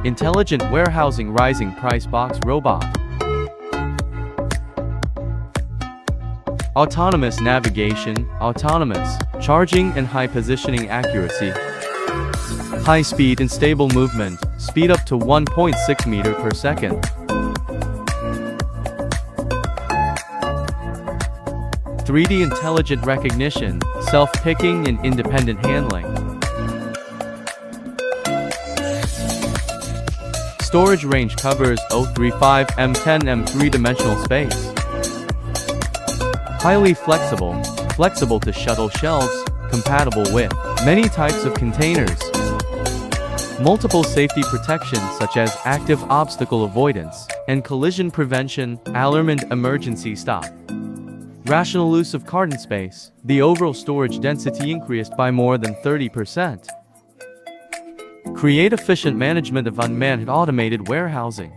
Intelligent warehousing rising price box robot. Autonomous navigation, autonomous charging and high positioning accuracy. High speed and stable movement, speed up to 1.6 meter per second. 3D intelligent recognition, self-picking and independent handling. Storage range covers 035 m10 m 3-dimensional space. Highly flexible, flexible to shuttle shelves, compatible with many types of containers. Multiple safety protections such as active obstacle avoidance and collision prevention, alarm and emergency stop. Rational use of carton space. The overall storage density increased by more than 30%. Create efficient management of unmanned automated warehousing.